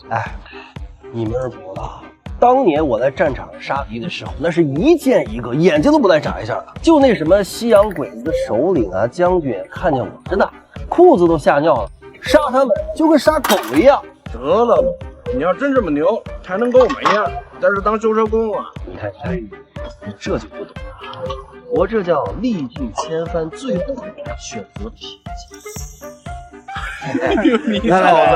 哎，你们是不知道，当年我在战场上杀敌的时候，那是一见一个，眼睛都不带眨一下的。就那什么西洋鬼子的首领啊、将军，看见我真的裤子都吓尿了，杀他们就跟杀狗一样。得了吧，你要真这么牛，还能跟我们一样在这当修车工啊？你看，你这就不懂了，我这叫历尽千帆，最后选择平静。你小子！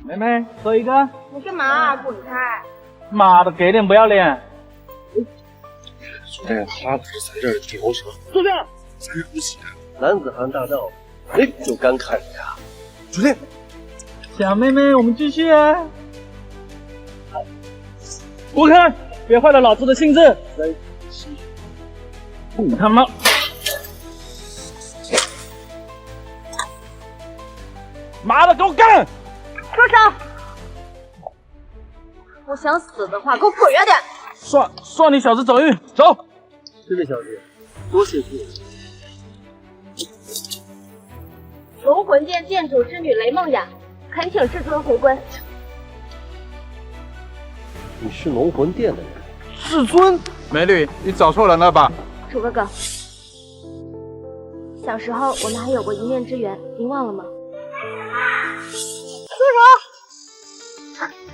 妹妹，喝一个。你干嘛？滚开！妈的，给点不要脸！昨天他可是在这儿屌扯，坐下。咱这不行。男子汉大道，哎，就干看你啊！昨天，小妹妹，我们继续啊！滚开！别坏了老子的兴致！你他妈！妈的，给我干！住手！我想死的话，给我滚远点！算你小子走运，走。这位小姐，多谢助力。龙魂殿殿主之女雷梦雅，恳请至尊回归。你是龙魂殿的人？至尊，美女，你找错人了吧？楚哥哥，小时候我们还有过一面之缘，您忘了吗？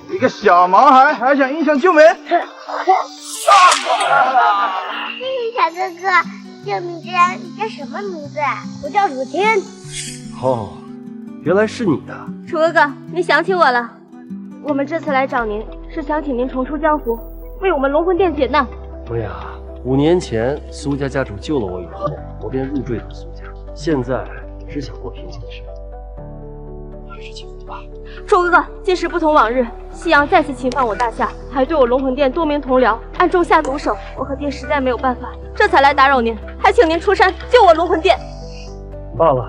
一个小毛孩还想英雄救美？谢谢小哥哥，救命之恩，你叫什么名字？我叫楚天。哦，原来是你啊！楚哥哥，你想起我了。我们这次来找您，是想请您重出江湖，为我们龙魂殿解难。哎呀，5年前苏家家主救了我以后，我便入赘到苏家，现在只想过平静的生活，还是请回吧。楚哥哥，今时不同往日，夕阳再次侵犯我大夏，还对我龙魂殿多名同僚暗中下毒手，我和爹实在没有办法，这才来打扰您，还请您出山救我龙魂殿。罢了，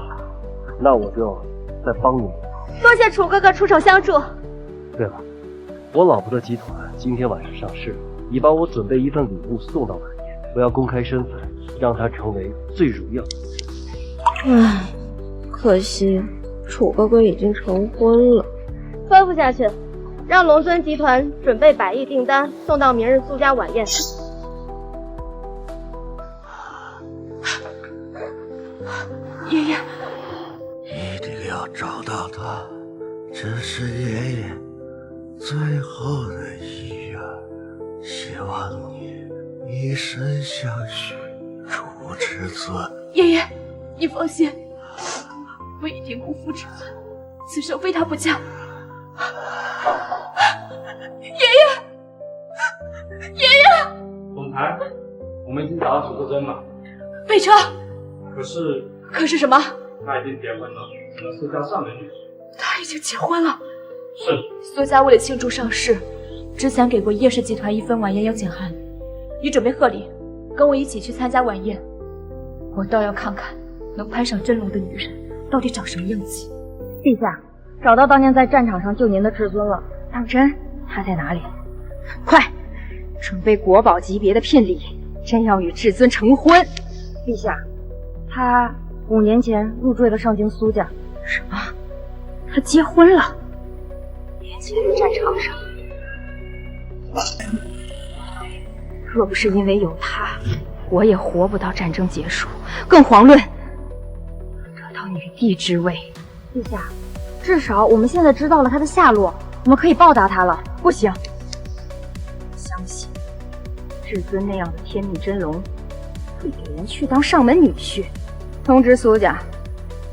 那我就再帮你。多谢楚哥哥出手相助。对了，我老婆的集团今天晚上上市，你帮我准备一份礼物送到晚宴，我要公开身份，让她成为最荣耀的。唉，可惜楚哥哥已经成婚了。吩咐下去，让龙尊集团准备100亿订单，送到明日苏家晚宴。爷爷，一定要找到他，这是爷爷最后的遗愿，希望你以身相许，楚至尊。爷爷，你放心，我已经辜负至尊，此生非他不嫁。爷爷，总裁，我们已经找到楚至尊了。备车。可是什么？他已经结婚了，成了苏家上门女婿。他已经结婚了。是。苏家为了庆祝上市，之前给过叶氏集团一份晚宴邀请函。你准备贺礼，跟我一起去参加晚宴。我倒要看看能攀上真龙的女人到底长什么样子。陛下，找到当年在战场上救您的至尊了。当真？他在哪里？快，准备国宝级别的聘礼，朕要与至尊成婚。陛下，他5年前入赘了上京苏家。什么？他结婚了？年前在战场上，若不是因为有他，我也活不到战争结束，更遑论得到女帝之位。陛下，至少我们现在知道了他的下落，我们可以报答他了。不行，相信至尊那样的天命真龙会给人去当上门女婿。通知苏家，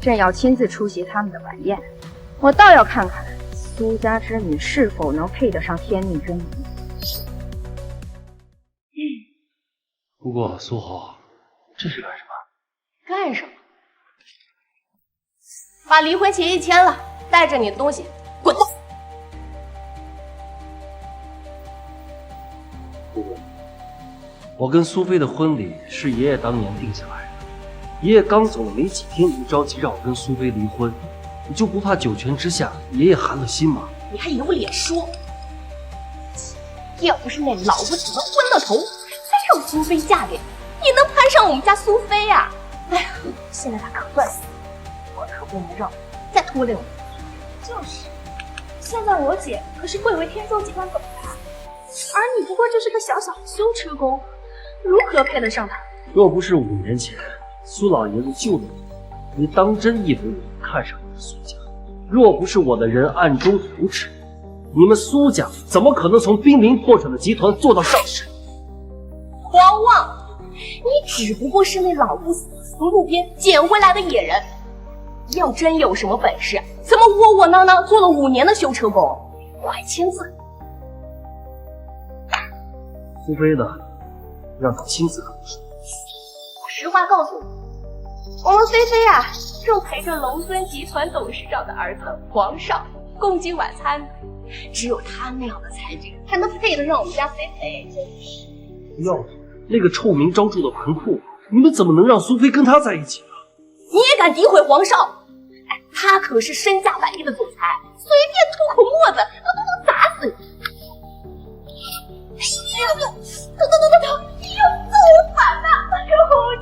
朕要亲自出席他们的晚宴，我倒要看看苏家之女是否能配得上天命真龙。不过苏侯，这是干什么？干什么？把离婚协议签了，带着你的东西滚蛋！我跟苏菲的婚礼是爷爷当年定下来的，爷爷刚走了没几天，你着急让我跟苏菲离婚，你就不怕九泉之下爷爷寒了心吗？你还有脸说？要不是那老不死的昏了头，再让苏菲嫁给你，你能攀上我们家苏菲呀？哎呀，现在她可算死了，我可不能让再拖累我。就是，现在我姐可是贵为天舟集团总裁，而你不过就是个小小的修车工，如何配得上她？若不是5年前苏老爷子救了你，你当真以为我看上你的苏家？若不是我的人暗中扶持，你们苏家怎么可能从濒临破产的集团做到上市？狂妄！你只不过是那老不死从路边捡回来的野人。要真有什么本事，怎么窝窝囊囊做了5年的修车工？快签字！苏菲呢？让她亲自跟我说。实话告诉你，我们菲菲啊，正陪着龙尊集团董事长的儿子黄少共进晚餐呢。只有他那样的才智，才能配得上我们家菲菲。要是那个臭名昭著的盆库，你们怎么能让苏菲跟他在一起啊？你也敢诋毁黄少？哎，他可是身价100亿的总裁，随便吐口沫子，都能砸死你！哎呦，疼！哎呦，怎么办呐？哎呦，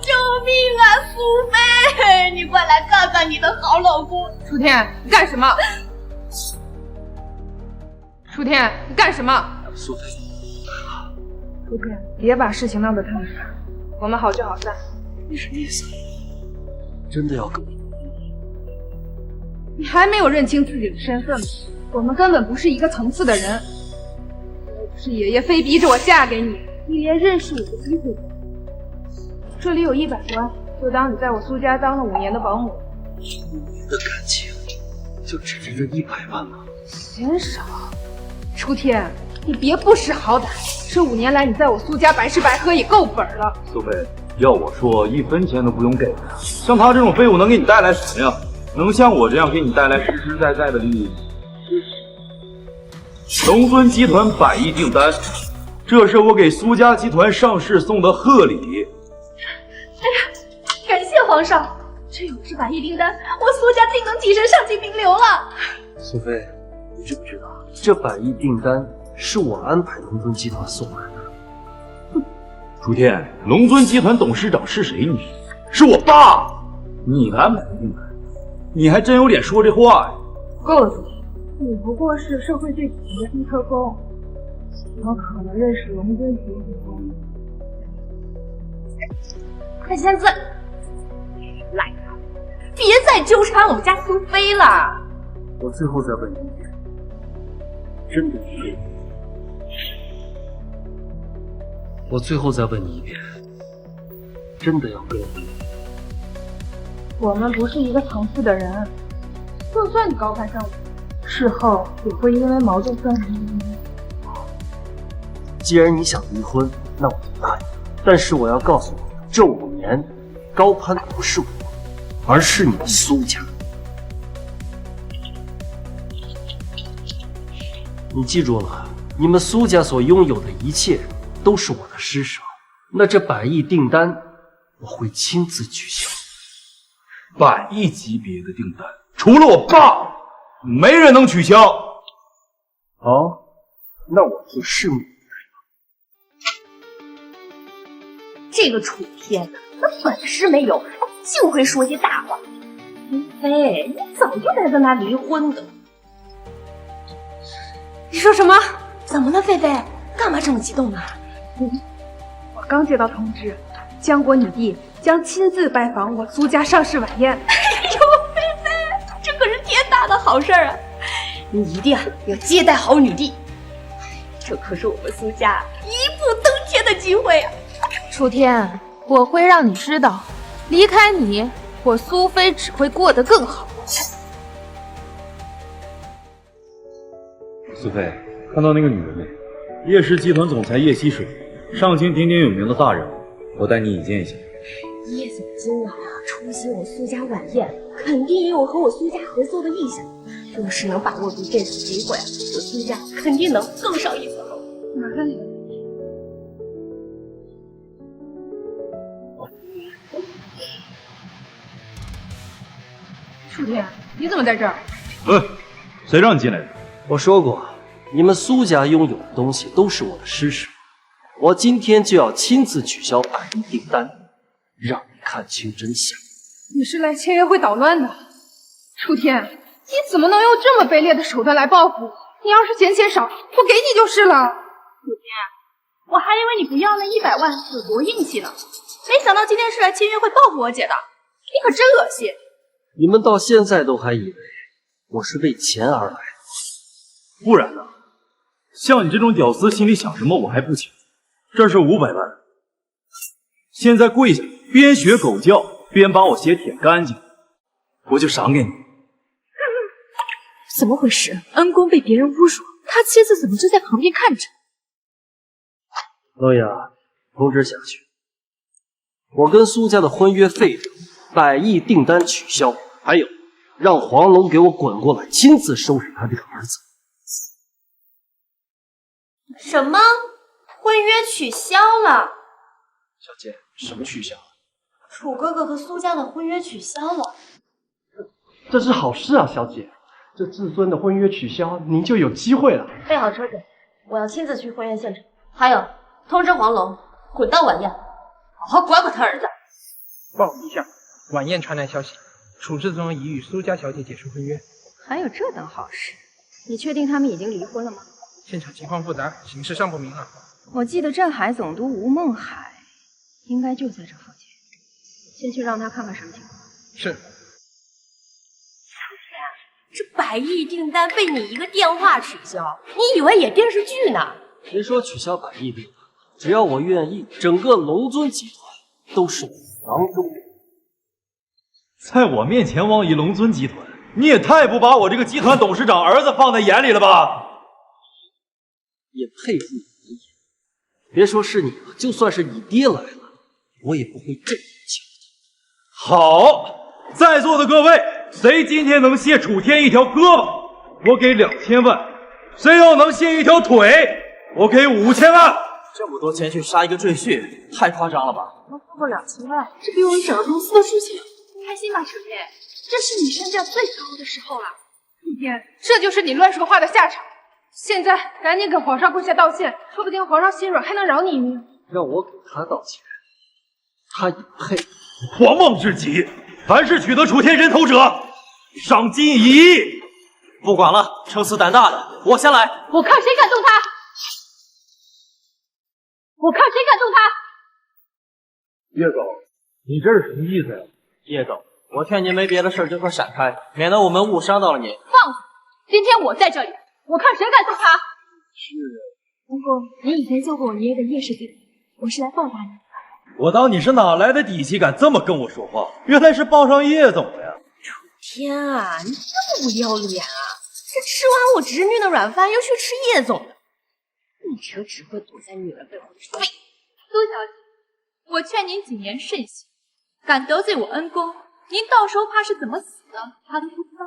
救命啊！苏菲，你快来看看你的好老公！楚天，你干什么？楚天，你干什么？苏菲，楚天，别把事情闹得太大，我们好聚好散。你什么意思？真的要跟我？你还没有认清自己的身份吗？我们根本不是一个层次的人。要不是爷爷非逼着我嫁给你，你连认识我的机会都没有。这里有100万，就当你在我苏家当了5年的保姆。5年的感情，就指着这100万吗？嫌少。楚天，你别不识好歹，这5年来你在我苏家白吃白喝也够本了。苏菲，要我说1分钱都不用给，像他这种废物能给你带来什么呀？能像我这样给你带来实实在在的利益？龙尊集团100亿订单，这是我给苏家集团上市送的贺礼。哎呀，感谢皇上！这有这100亿订单，我苏家定能跻身上级名流了。苏菲，你知不知道，这100亿订单是我安排龙尊集团送来的？楚天，龙尊集团董事长是谁？你是我爸，你安排的订单，你还真有脸说这话呀？够了，你不过是社会最顶级的修车工，怎么可能认识龙尊集团？快签字！来，别再纠缠我们家苏菲了。我最后再问你一遍，真的可以？我最后再问你一遍，真的要跟我？我们不是一个层次的人，就算你高攀上我，事后也会因为矛盾分离。既然你想离婚，那我就答应。但是我要告诉你，这5年高攀的不是我，而是你们苏家。你记住了，你们苏家所拥有的一切都是我的施舍。那这100亿订单，我会亲自取消。100亿级别的订单，除了我爸，没人能取消。好，那我就拭目以待。这个楚天那本事没有，就会说些大话。菲菲，你早就该跟他离婚的。你说什么？怎么了，菲菲？干嘛这么激动呢？我刚接到通知，江国女帝将亲自拜访我苏家上市晚宴。哎呦，菲菲，这可是天大的好事啊！你一定要接待好女帝，这可是我们苏家一步登天的机会啊！楚天，我会让你知道，离开你，我苏菲只会过得更好。苏菲，看到那个女人没？叶氏集团总裁叶希水，上清鼎鼎有名的大人物，我带你引荐一下。叶总今晚出席我苏家晚宴，肯定也有和我苏家合作的意向。若是能把握住这次机会，我苏家肯定能更上一层楼。马上去。楚天，你怎么在这儿？谁让你进来的？我说过，你们苏家拥有的东西都是我的施舍。我今天就要亲自取消100亿订单，让你看清真相。你是来签约会捣乱的。楚天，你怎么能用这么卑劣的手段来报复？你要是嫌钱少，我给你就是了。楚天，我还以为你不要那100万死搏硬气呢，没想到今天是来签约会报复我姐的，你可真恶心！你们到现在都还以为我是为钱而来的，不然呢？像你这种屌丝，心里想什么我还不清楚。这是500万，现在跪下，边学狗叫边把我鞋舔干净，我就赏给你。怎么回事？恩公被别人侮辱，他妻子怎么就在旁边看着？洛雅，通知下去，我跟苏家的婚约废掉，100亿订单取消，还有让黄龙给我滚过来，亲自收拾他这个儿子。什么？婚约取消了？小姐，什么取消？楚哥哥和苏家的婚约取消了。这是好事啊，小姐。这至尊的婚约取消，您就有机会了。备好车子，我要亲自去婚宴现场。还有，通知黄龙滚到晚宴，好好管管他儿子。报陛下，晚宴传来消息，楚至尊已与苏家小姐解除婚约。还有这等好事？你确定他们已经离婚了吗？现场情况复杂，形势尚不明朗。我记得镇海总督吴梦海应该就在这附近，先去让他看看什么情况。是。这100亿订单被你一个电话取消，你以为演电视剧呢？别说取消100亿订单，只要我愿意，整个龙尊集团都是我囊中物。在我面前妄议龙尊集团，你也太不把我这个集团董事长儿子放在眼里了吧？也佩服你的眼，别说是你了，就算是你爹来了，我也不会这么轻易。好，在座的各位，谁今天能卸楚天一条胳膊，我给2000万；谁要能卸一条腿，我给5000万。这么多钱去杀一个赘婿，太夸张了吧？能付过2000万，这比我们整个公司的事情。你开心吧，楚天？这是你身价最高的时候了。楚天，这就是你乱说话的下场。现在赶紧给皇上跪下道歉，说不定皇上心软还能饶你一命。让我给他道歉，他也配？狂妄至极！凡是取得楚天人头者，赏金1亿。不管了，撑死胆大的，我先来。我看谁敢动他！我看谁敢动他！叶总，你这是什么意思呀？叶总，我劝您没别的事就快闪开，免得我们误伤到了您。放肆！今天我在这里，我看谁敢动他！是。公公，您以前救过我爷爷的叶氏集团，我是来报答您。我当你是哪来的底气，敢这么跟我说话？原来是傍上叶总了呀！楚天啊，你这么不要脸啊！这吃完我侄女的软饭，又去吃叶总的，你这只会躲在女人背后的废！苏小姐，我劝您谨言慎行，敢得罪我恩公，您到时候怕是怎么死的，他都不知道。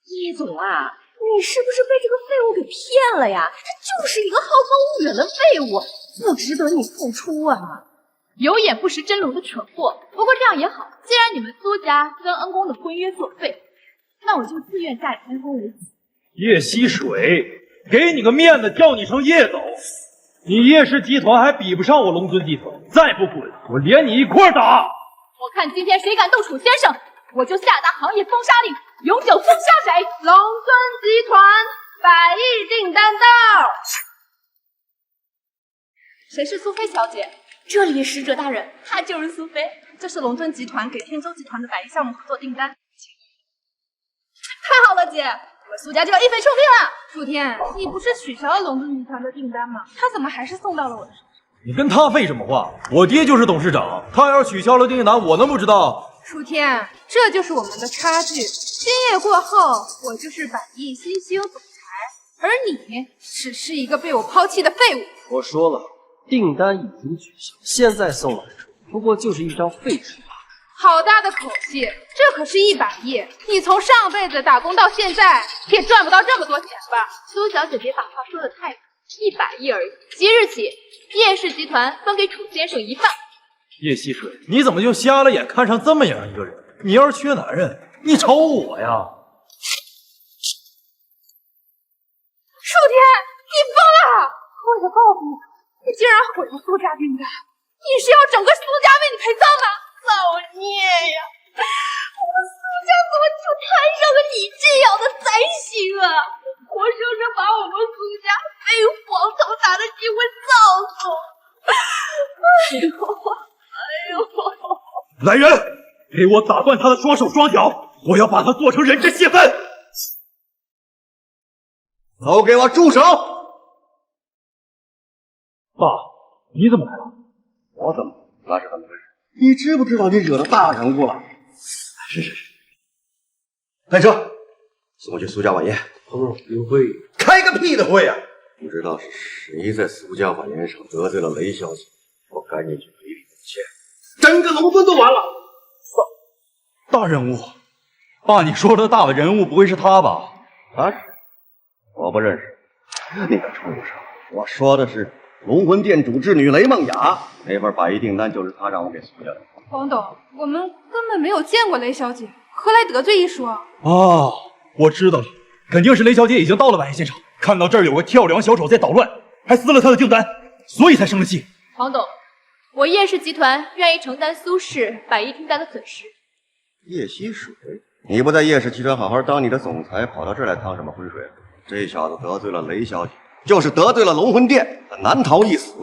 叶总啊，你是不是被这个废物给骗了呀？这就是一个好高骛远的废物，不值得你付出啊！有眼不识真龙的蠢货。不过这样也好，既然你们苏家跟恩公的婚约作废，那我就自愿嫁与恩公为妻。叶溪水，给你个面子，叫你声叶总。你叶氏集团还比不上我龙尊集团，再不滚，我连你一块打！我看今天谁敢动楚先生，我就下达行业封杀令，永久封杀谁。龙尊集团100亿订单到。谁是苏菲小姐？这里使者大人，她就是苏菲。这是龙尊集团给天舟集团的100亿项目合作订单。太好了，姐，我们苏家就要一飞冲天了。楚天，你不是取消了龙尊集团的订单吗？他怎么还是送到了我的手上？你跟他废什么话？我爹就是董事长，他要是取消了订单，我能不知道？楚天，这就是我们的差距。今夜过后，我就是100亿新兴总裁，而你只是一个被我抛弃的废物。我说了，订单已经取消，现在送来的不过就是一张废纸罢了。好大的口气，这可是100亿！你从上辈子打工到现在，也赚不到这么多钱吧？苏小姐，别把话说得太满，100亿而已。即日起，叶氏集团分给楚先生1半。叶溪水，你怎么就瞎了眼看上这么样一个人？你要是缺男人，你找我呀！楚天，你疯了！为了报复我，你竟然毁了苏家订单，你是要整个苏家为你陪葬吗？造孽呀！我们苏家怎么就摊上个你这样的灾星啊！活生生把我们苏家飞黄腾达的机会造走！哎呦！来人，给我打断他的双手双脚！我要把他做成人质泄愤！都给我住手！爸，你怎么来了？我怎么？那是怎么回事？你知不知道你惹到大人物了？是。开车，送我去苏家晚宴。有会？开个屁的会啊！不知道是谁在苏家晚宴上得罪了雷小姐，我赶紧去赔礼道歉。整个农村都完了。大人物，爸，你说的大人物不会是他吧？他是？我不认识。那个畜生！我说的是龙魂殿主之女雷梦雅，那份百亿订单就是他让我给苏家的。黄董，我们根本没有见过雷小姐，何来得罪一说？哦，我知道了，肯定是雷小姐已经到了晚宴现场，看到这儿有个跳梁小丑在捣乱，还撕了他的订单，所以才生了气。黄董，我叶氏集团愿意承担苏氏100亿订单的损失。叶溪水，你不在叶氏集团好好当你的总裁，跑到这儿来趟什么浑水？这小子得罪了雷小姐，就是得罪了龙魂殿，他难逃一死。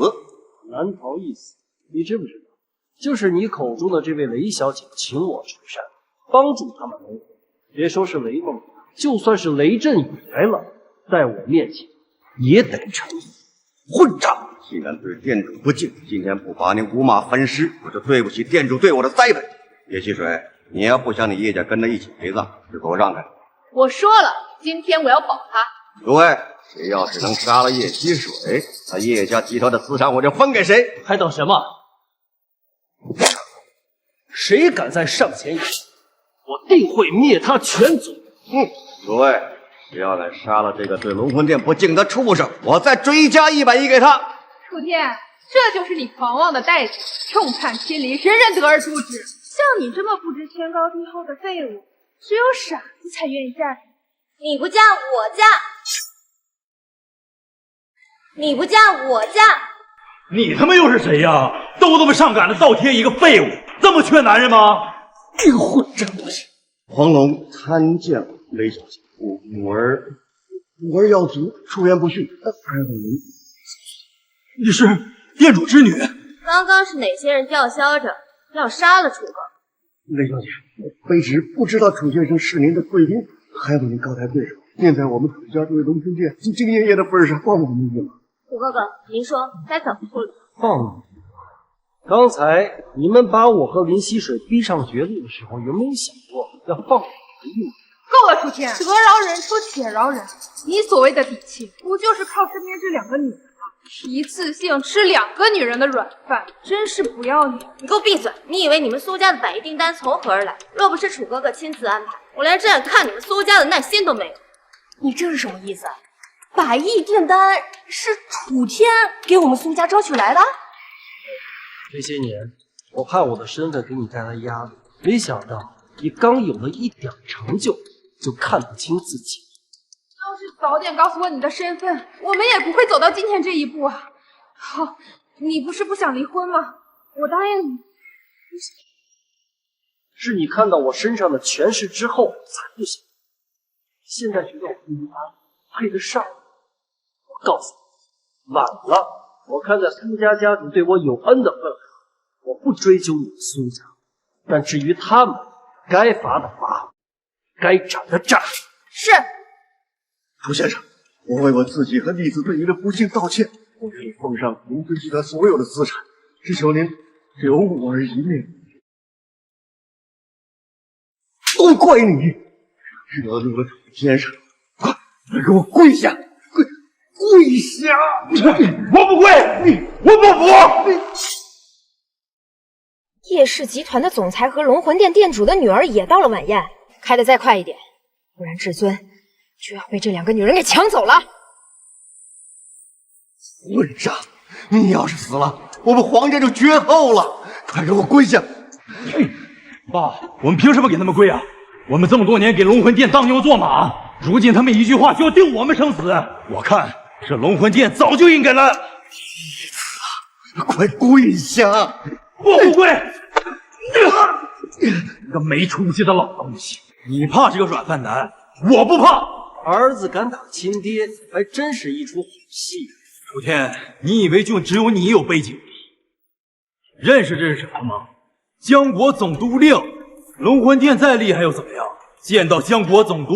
难逃一死？你知不知道？就是你口中的这位雷小姐请我出山，帮助他们龙魂。别说是雷梦，就算是雷震宇来了，在我面前也得臣服。混账！既然对店主不敬，今天不把你五马分尸，我就对不起店主对我的栽培。叶溪水，你要不想你叶家跟着一起陪葬，就给我让开。我说了，今天我要保他。诸位，谁要是能杀了叶溪水，那叶家集团的资产我就分给谁。还等什么？谁敢再上前一步，我定会灭他全族。诸位，谁要敢杀了这个对龙魂殿不敬的畜生，我再追加100亿给他。楚天，这就是你狂妄的代价，众叛亲离，人人得而诛之。像你这么不知天高地厚的废物，只有傻子才愿意嫁给你。你不嫁我嫁，你不嫁我嫁。你他妈又是谁呀？都这么上赶着倒贴一个废物，这么缺男人吗？这个混账东西！黄龙参见雷小姐，母儿要足，出言不逊。你是店主之女？刚刚是哪些人叫嚣着要杀了楚哥？雷小姐，卑职不知道楚先生是您的贵宾，还望您高抬贵手，念在我们楚家这位龙神殿兢兢业业的份上，放我们一马。楚哥哥，您说该怎么处理？放你！刚才你们把我和林溪水逼上绝路的时候，有没有想过要放我一马？够了，楚天，得饶人处且饶人。你所谓的底气，不就是靠身边这2个女人吗？一次性吃2个女人的软饭，真是不要脸！你给我闭嘴！你以为你们苏家的100亿订单从何而来？若不是楚哥哥亲自安排，我连这样看你们苏家的耐心都没有。你这是什么意思？100亿订单是楚天给我们苏家争取来的？这些年，我怕我的身份给你带来压力，没想到你刚有了一点成就，就看不清自己。要是早点告诉我你的身份，我们也不会走到今天这一步啊！好，你不是不想离婚吗？我答应你。是你看到我身上的权势之后才不想，现在觉得我不一般，配得上。我告诉你，晚了。我看在苏家家主对我有恩的份上，我不追究你们苏家，但至于他们，该罚的罚，该斩的斩。是。楚先生，我为我自己和逆子对您的不敬道歉。我愿意奉上龙尊集团所有的资产，只求您留我儿一命。都怪你，惹怒了楚先生，快给我跪下！跪下！我不跪，我不服！叶氏集团的总裁和龙魂殿店主的女儿也到了晚宴，开得再快一点，不然至尊就要被这2个女人给抢走了。混账！你要是死了，我们黄家就绝后了！快给我跪下！爸，我们凭什么给他们跪啊？我们这么多年给龙魂殿当牛做马，如今他们一句话就要定我们生死，我看这龙魂殿早就应该来。快跪下！我不跪！你个没出息的老东西！你怕这个软饭男，我不怕。儿子敢打亲爹，还真是一出好戏。楚天，你以为就只有你有背景？认识什么吗？江国总督令，龙魂殿再厉害又怎么样？见到江国总督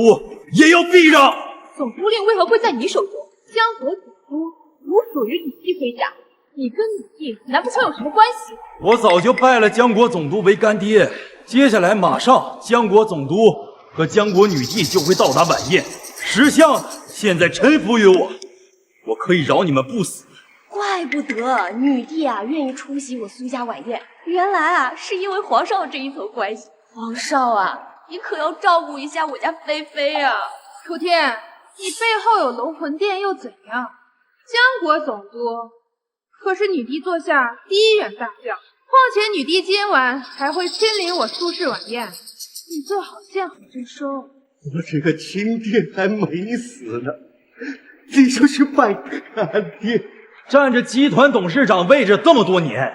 也要避让。总督令为何会在你手中？江国总督无属于女帝麾下，你跟女帝难不成有什么关系？我早就拜了江国总督为干爹，接下来马上江国总督和江国女帝就会到达晚宴。识相的现在臣服于我，我可以饶你们不死。怪不得女帝啊愿意出席我苏家晚宴，原来啊是因为皇上这一层关系。皇上啊，你可要照顾一下我家菲菲啊！楚天，你背后有龙魂殿又怎样？江国总督可是女帝座下第一员大将，况且女帝今晚还会亲临我苏氏晚宴，你最好见好就收。我这个亲爹还没死呢，你就去拜干爹。占着集团董事长位置这么多年，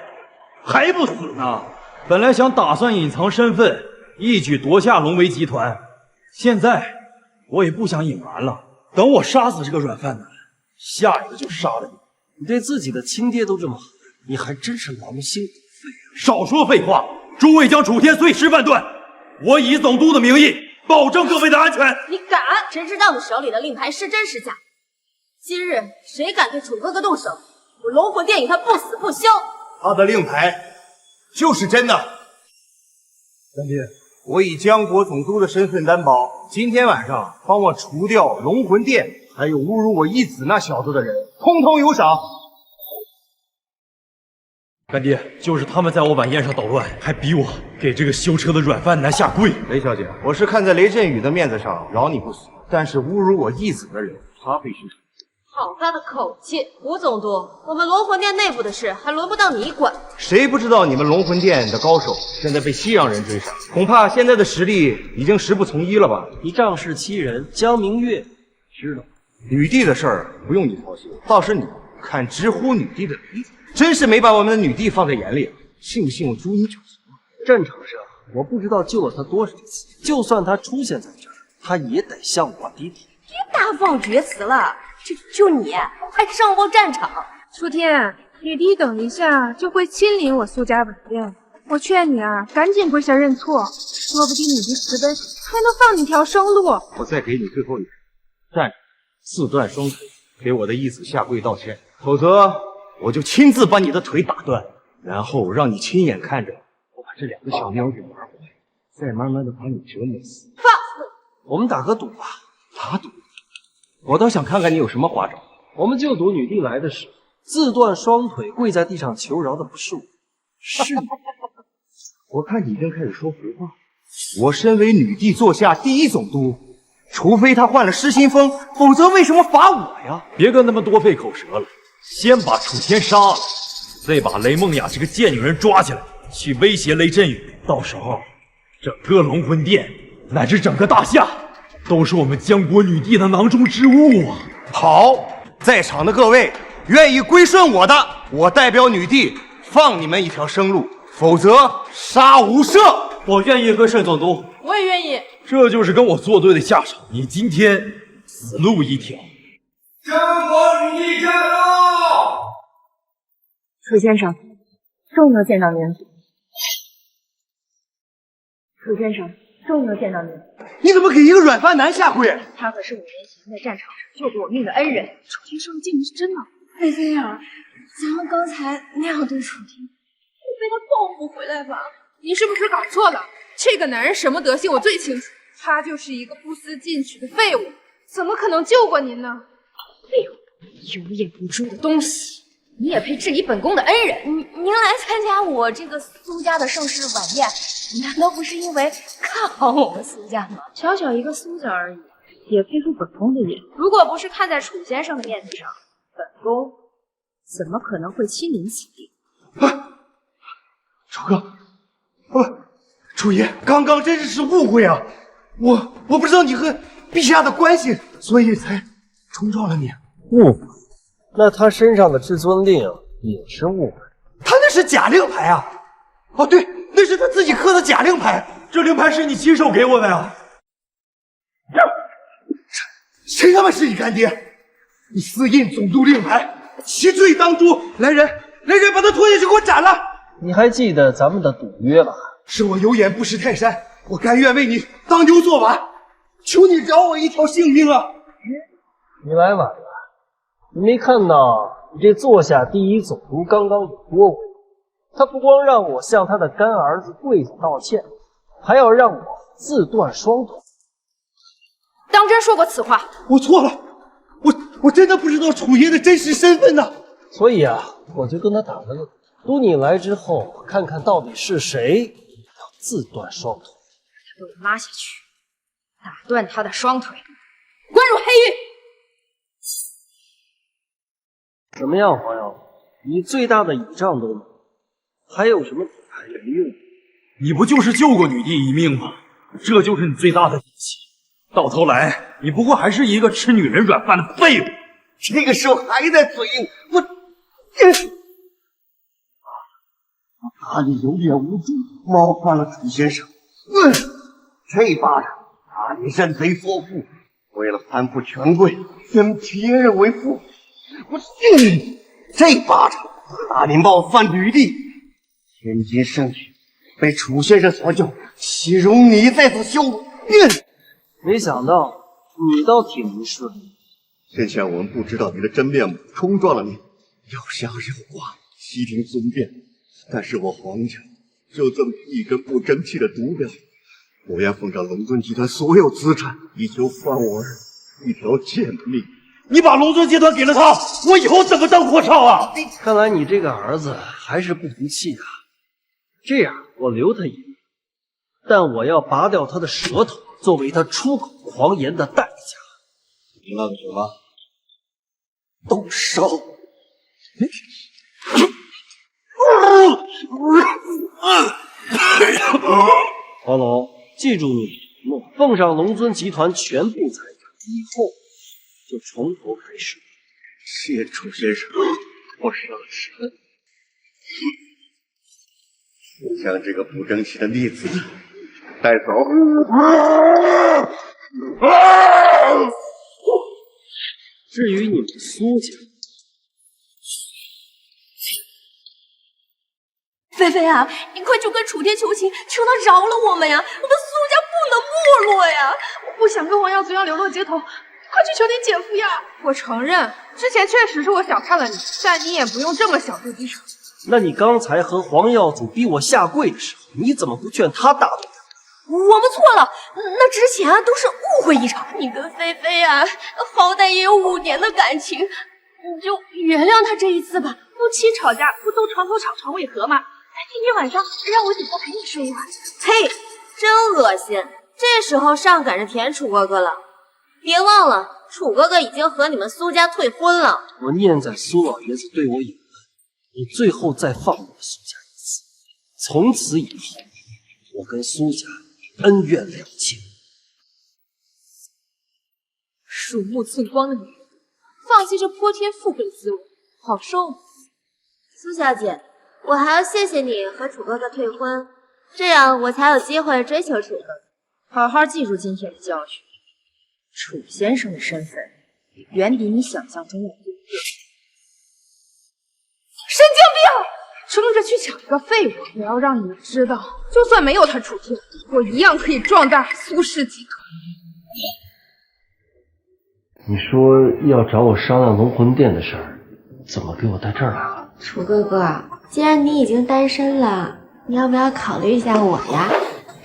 还不死呢？本来想打算隐藏身份，一举夺下龙维集团，现在我也不想隐瞒了。等我杀死这个软饭男，下一个就杀了你。你对自己的亲爹都这么好，你还真是狼心狗肺啊！少说废话！诸位将楚天碎尸万段，我以总督的名义保证各位的安全。你敢？谁知道你手里的令牌是真是假？今日谁敢对楚哥哥动手，我龙魂殿与他不死不休。他的令牌就是真的。干爹，我以江国总督的身份担保，今天晚上帮我除掉龙魂殿还有侮辱我义子那小子的人，通通有赏。干爹，就是他们在我晚宴上捣乱，还逼我给这个修车的软饭男下跪。雷小姐，我是看在雷震宇的面子上饶你不死，但是侮辱我义子的人，他必须死。好大的口气！吴总督，我们龙魂殿内部的事还轮不到你管。谁不知道你们龙魂殿的高手现在被西洋人追杀，恐怕现在的实力已经时不从一了吧？你仗势欺人，江明月知道。女帝的事儿不用你操心，倒是你看直呼女帝的鼻子，真是没把我们的女帝放在眼里。信不信我诛你九族？战场上我不知道救了他多少次，就算他出现在这儿，他也得向我低头。别大放厥词了，就你还上过战场。楚天，女帝等一下就会亲临我苏家晚宴，我劝你啊，赶紧跪下认错，说不定女帝慈悲还能放你条生路。我再给你最后一次，站着四断双腿，给我的义子下跪道歉，否则我就亲自把你的腿打断，然后让你亲眼看着我把这两个小妞给玩坏，再慢慢的把你折磨死。放肆！我们打个赌吧。打赌？我倒想看看你有什么花招。我们就赌女帝来的时候，自断双腿跪在地上求饶的不是我，是你。我看你已经开始说胡话。我身为女帝座下第一总督，除非他患了失心疯，否则为什么罚我呀？别跟他们多费口舌了，先把楚天杀了，再把雷梦雅这个贱女人抓起来，去威胁雷震宇。到时候，整个龙魂殿乃至整个大夏，都是我们江国女帝的囊中之物啊！好，在场的各位愿意归顺我的，我代表女帝放你们一条生路，否则杀无赦。我愿意归顺总督，我也愿意。这就是跟我作对的下场，你今天死路一条。江国女帝驾到！楚先生，终于见到您。楚先生，终于见到您。你怎么给一个软饭男下跪？他可是5年前在战场上救过我命的恩人。楚天说的竟然是真的。菲菲啊，咱们刚才那样对楚天，会被他报复回来吧？你是不是搞错了？这个男人什么德行我最清楚，他就是一个不思进取的废物，怎么可能救过您呢？废物，有眼无珠的东西！你也配质疑本宫的恩人？您来参加我这个苏家的盛世晚宴，难道不是因为看好我们苏家吗？小小一个苏家而已，也配入本宫的眼？如果不是看在楚先生的面子上，本宫怎么可能会亲临此地？楚哥，楚爷，刚刚真是误会啊！我不知道你和陛下的关系，所以才冲撞了你。误会？那他身上的至尊令也是误会。他那是假令牌啊！哦，对，那是他自己刻的假令牌。这令牌是你亲手给我的呀？谁他妈是你干爹？你私印总督令牌，其罪当诛！来人，把他拖下去给我斩了！你还记得咱们的赌约吧？是我有眼不识泰山，我甘愿为你当牛做马，求你饶我一条性命啊！你来晚了，你没看到你这坐下第一总督刚刚有多伟？他不光让我向他的干儿子跪下道歉，还要让我自断双腿。当真说过此话？我错了，我真的不知道楚爷的真实身份呢。所以啊，我就跟他打了个赌，赌你来之后，看看到底是谁要自断双腿。给我拉下去，打断他的双腿，关入黑狱。怎么样，黄药？你最大的倚仗都没有，还有什么底牌没用？你不就是救过女帝一命吗？这就是你最大的底气。到头来，你不过还是一个吃女人软饭的废物。这个时候还在嘴硬，我哪里有眼无珠，冒犯了楚先生。这巴掌打你认贼作父，为了攀附权贵，跟别人为父。这巴掌打你冒犯女帝，天津圣女被楚先生所救，岂容你在此羞辱？没想到你倒挺不顺。天下我们不知道你的真面目，冲撞了你，要杀要剐，悉听尊便。但是我黄家就这么一根不争气的毒苗，我愿奉上龙尊集团所有资产，以求放我儿一条贱命。你把龙尊集团给了他，我以后怎么当阔少啊？看来你这个儿子还是不服气啊。这样，我留他一命，但我要拔掉他的舌头，作为他出口狂言的代价。你愣什么？动手！黄龙，记住你的承诺，奉上龙尊集团全部财产，以后就从头开始。谢谢楚先生，我上身。将这个不争气的逆子带走。至于你们苏家，菲菲啊，你快去跟楚天求情，求他饶了我们呀！我们苏家不能没落呀！我不想跟黄耀祖一样流落街头，快去求你姐夫呀！我承认，之前确实是我小看了你，但你也不用这么小肚鸡肠。那你刚才和黄耀祖逼我下跪的时候，你怎么不劝他大度点？我们错了，那之前都是误会一场。你跟菲菲啊，好歹也有5年的感情，你就原谅他这一次吧。夫妻吵架不都床头吵床尾和吗？今天晚上让我姐夫陪你睡一晚。呸，真恶心！这时候上赶着舔楚哥哥了。别忘了，楚哥哥已经和你们苏家退婚了。我念在苏老爷子对我有恩，你最后再放我苏家一次，从此以后，我跟苏家恩怨两清。鼠目寸光的女人，放弃这泼天富贵的滋味，好受吗？苏小姐，我还要谢谢你和楚哥哥退婚，这样我才有机会追求楚哥哥。好好记住今天的教训，楚先生的身份远比你想象中要低。神经病！争着去抢一个废物！我要让你们知道，就算没有他楚天，我一样可以壮大苏氏集团。你说要找我商量龙魂殿的事儿，怎么给我带这儿来了？楚哥哥，既然你已经单身了，你要不要考虑一下我呀？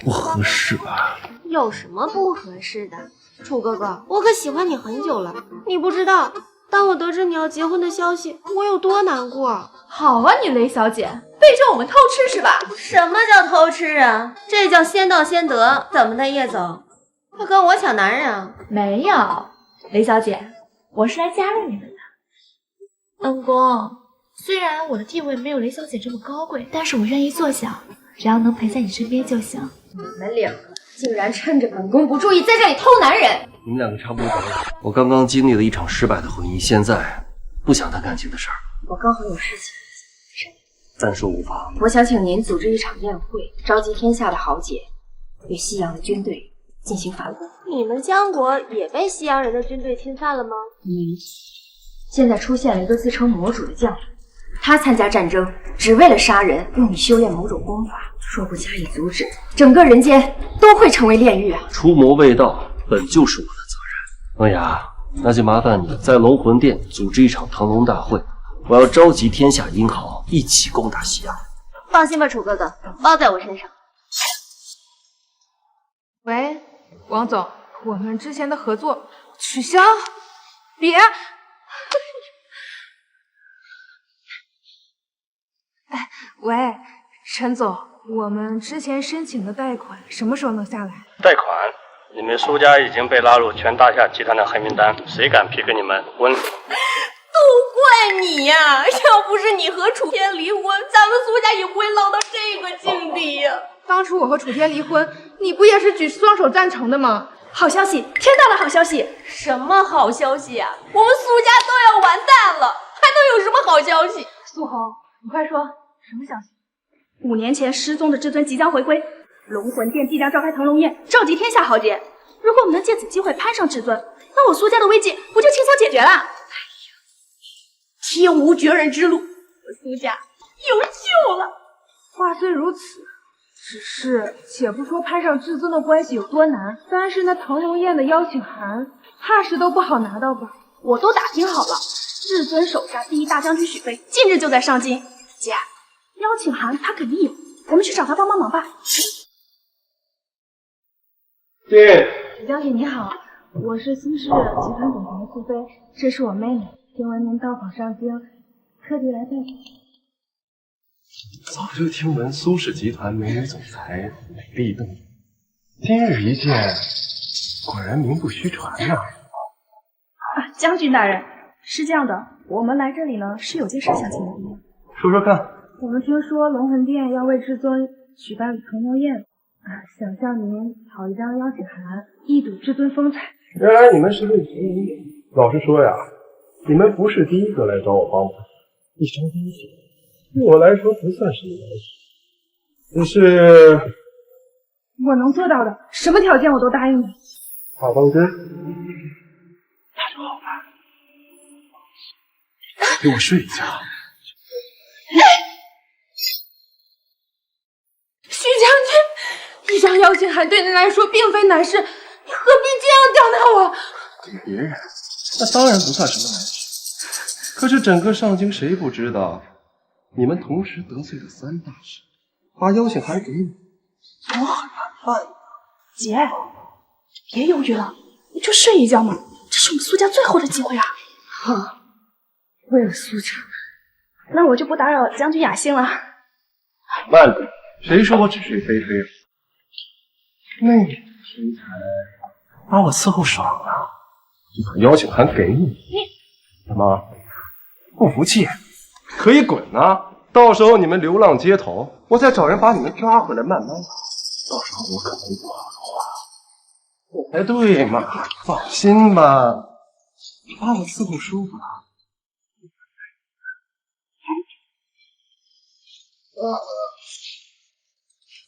不合适吧？有什么不合适的？楚哥哥，我可喜欢你很久了，你不知道，当我得知你要结婚的消息，我有多难过。好啊，你雷小姐，背着我们偷吃是吧？什么叫偷吃啊？这叫先到先得。怎么的，叶总，要跟我抢男人啊？没有，雷小姐，我是来加入你们的。恩公，虽然我的地位没有雷小姐这么高贵，但是我愿意做小，只要能陪在你身边就行。你们两个竟然趁着本宫不注意，在这里偷男人！你们两个差不多得了。我刚刚经历了一场失败的婚姻，现在不想谈感情的事儿。我刚好有事情，暂说无妨。我想请您组织一场宴会，召集天下的豪杰，与西洋的军队进行反攻。你们江国也被西洋人的军队侵犯了吗？现在出现了一个自称魔主的将领，他参加战争只为了杀人，用以修炼某种功法。若不加以阻止，整个人间都会成为炼狱啊！出谋未到，本就是我的责任。梦雅，那就麻烦你在龙魂殿组织一场腾龙大会，我要召集天下英豪一起攻打西洋。放心吧，楚哥哥，包在我身上。喂，王总，我们之前的合作取消？别！哎，喂，陈总，我们之前申请的贷款什么时候能下来？贷款？你们苏家已经被拉入全大夏集团的黑名单，谁敢批给你们婚？都怪你呀！要不是你和楚天离婚，咱们苏家也不会落到这个境地呀。当初我和楚天离婚，你不也是举双手赞成的吗？好消息，天大的好消息！什么好消息呀？我们苏家都要完蛋了，还能有什么好消息？苏红，你快说，什么消息？5年前失踪的至尊即将回归，龙魂殿即将召开腾龙宴，召集天下豪杰。如果我们能借此机会攀上至尊，那我苏家的危机不就轻松解决了？哎呀，天无绝人之路，我苏家有救了。话虽如此，只是且不说攀上至尊的关系有多难，单是那腾龙宴的邀请函，怕是都不好拿到吧？我都打听好了，至尊手下第一大将军许飞近日就在上京。姐，邀请函他肯定有，我们去找他帮帮忙吧。许将军你好，我是新氏集团总裁苏菲，这是我妹妹，听闻您到访上京，特地来拜访。早就听闻苏氏集团美女总裁美丽动人，今日一见，果然名不虚传呐。将军大人，是这样的，我们来这里呢是有件事想请您。说说看。我们听说龙魂殿要为至尊举办腾龙宴，想向您讨一张邀请函，一睹至尊风采。原来你们是为腾龙宴。老实说呀，你们不是第一个来找我帮忙，一声东西对我来说不算什么难事，只是我能做到的，什么条件我都答应你。大当真？那就好办，给我睡一觉。许将军，一张邀请函对您来说并非难事，你何必这样刁难我？给别人，那当然不算什么难事。可是整个上京谁不知道，你们同时得罪了3大神，把邀请函给你，怎么很难办？姐，别犹豫了，你就睡一觉嘛，这是我们苏家最后的机会啊！好，为了苏家，那我就不打扰将军雅兴了。慢点，谁说我只睡菲菲了？那你的身材把我伺候爽了，就把邀请函给你。怎么不服气？可以滚啊！到时候你们流浪街头，我再找人把你们抓回来慢慢搞。到时候我可没不好说话。哎，对嘛，放心吧，把我伺候舒服了。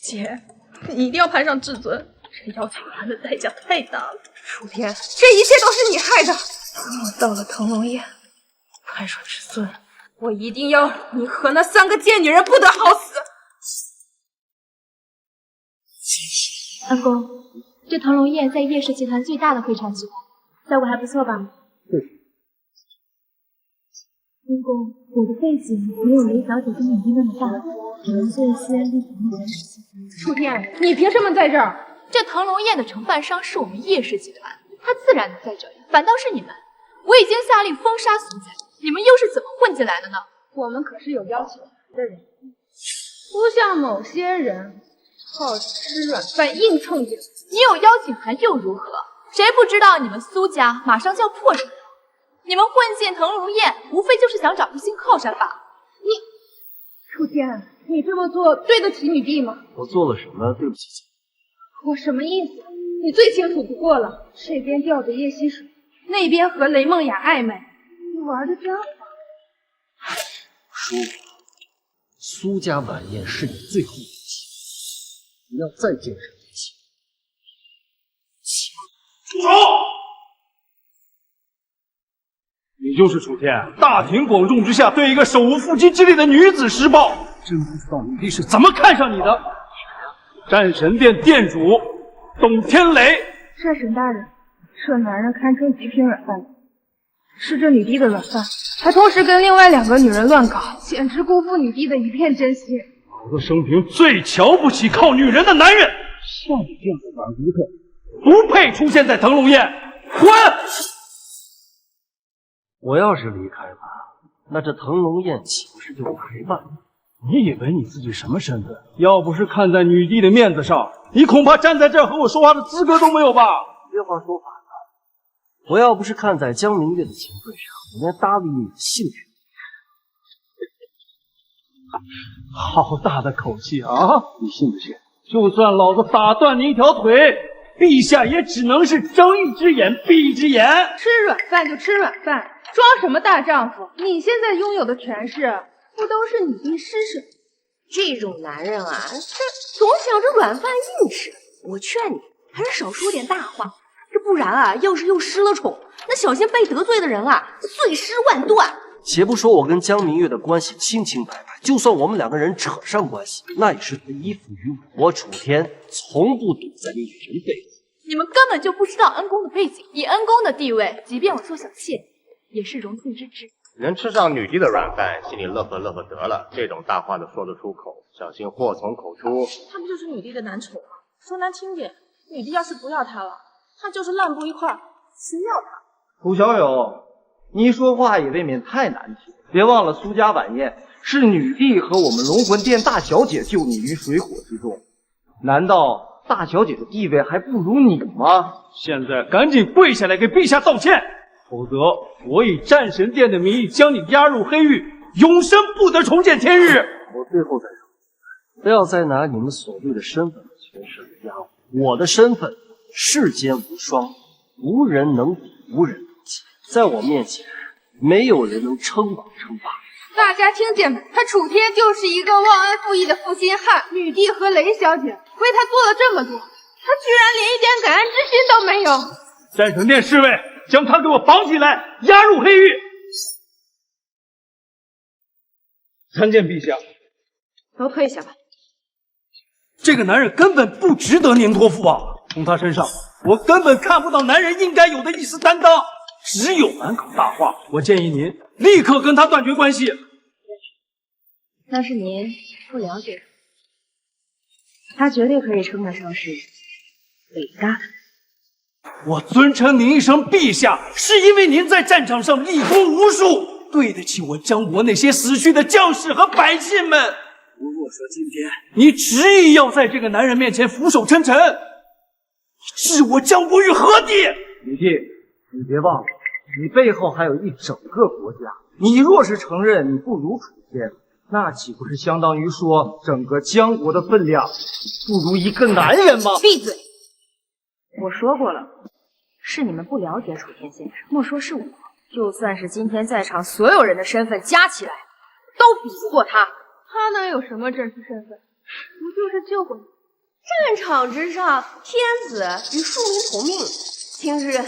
姐，你一定要攀上至尊，这邀请函的代价太大了。楚天，这一切都是你害的。等我到了腾龙宴，攀上至尊，我一定要你和那3个贱女人不得好死。安公，这腾龙宴在叶氏集团最大的会场举办，效果还不错吧？安公，我的背景没有雷小姐跟美丽那么大，只能做一些力所能及的事情。楚天，你凭什么在这儿？这腾龙宴的承办商是我们叶氏集团，他自然能在这里，反倒是你们，我已经下令封杀苏家，你们又是怎么混进来的呢？我们可是有邀请函的人，不像某些人靠吃软饭硬蹭进来。你有邀请函又如何？谁不知道你们苏家马上就要破产了？你们混进腾龙宴，无非就是想找一新靠山罢了。楚天，你这么做对得起女帝吗？我做了什么对不起姐？我什么意思？你最清楚不过了。这边吊着叶溪水，那边和雷梦雅暧昧，你玩的真好。舒服。苏家晚宴是你最后一次机会，不要再见上一起。住手！你就是楚天，大庭广众之下对一个手无缚鸡之力的女子施暴，真不知道女帝是怎么看上你的。战神殿殿主董天雷。战神大人，这男人堪称极品软饭，是这女帝的软饭，还同时跟另外2个女人乱搞，简直辜负女帝的一片真心。老子生平最瞧不起靠女人的男人，像你这样的软骨头，不配出现在腾龙宴。滚！我要是离开了，那这腾龙宴岂不是就白办？你以为你自己什么身份？要不是看在女帝的面子上，你恐怕站在这儿和我说话的资格都没有吧？这话说反了，我要不是看在江明月的情分上，我连搭理你的兴趣。好大的口气啊！你信不信？就算老子打断你一条腿，陛下也只能是睁一只眼闭一只眼。吃软饭就吃软饭，装什么大丈夫？你现在拥有的权势，不都是女帝施舍？这种男人啊，这总想着软饭硬吃。我劝你还是少说点大话，这不然啊，要是又失了宠，那小心被得罪的人啊，碎尸万段。且不说我跟江明月的关系清清白白，就算我们2个人扯上关系，那也是他依附于我楚天，从不躲在女人背后。你们根本就不知道恩公的背景，以恩公的地位，即便我做小妾，也是容寸之志。能吃上女帝的软饭，心里乐呵乐呵得了。这种大话都说得出口，小心祸从口出。他不就是女帝的男宠吗？说难听点，女帝要是不要他了，他就是烂布一块，谁要他？楚小友，你说话也未免太难听。别忘了苏家晚宴是女帝和我们龙魂殿大小姐救你于水火之中，难道大小姐的地位还不如你吗？现在赶紧跪下来给陛下道歉，否则我以战神殿的名义将你押入黑狱，永生不得重见天日。我最后再说，不要再拿你们所谓的身份和权势来压我。我的身份世间无双，无人能比，无人能及，在我面前，没有人能称王称霸。大家听见没？他楚天就是一个忘恩负义的负心汉。女帝和雷小姐为他做了这么多，他居然连一点感恩之心都没有。战神殿侍卫，将他给我绑起来，押入黑狱。参见陛下。都退下吧。这个男人根本不值得您托付啊！从他身上，我根本看不到男人应该有的一丝担当，只有满口大话。我建议您立刻跟他断绝关系。那是您不了解他，绝对可以称得上是伟大的。我尊称您一声陛下，是因为您在战场上立功无数，对得起我江国那些死去的将士和百姓们。如果说今天你执意要在这个男人面前俯首称臣，你置我江国于何地？女帝，你别忘了，你背后还有一整个国家。你若是承认你不如楚天，那岂不是相当于说整个江国的分量不如一个男人吗？闭嘴！我说过了，是你们不了解楚天先生。莫说是我，就算是今天在场所有人的身份加起来，都比不过他。他能有什么真实身份？不就是救过你？战场之上，天子与庶民同命。今日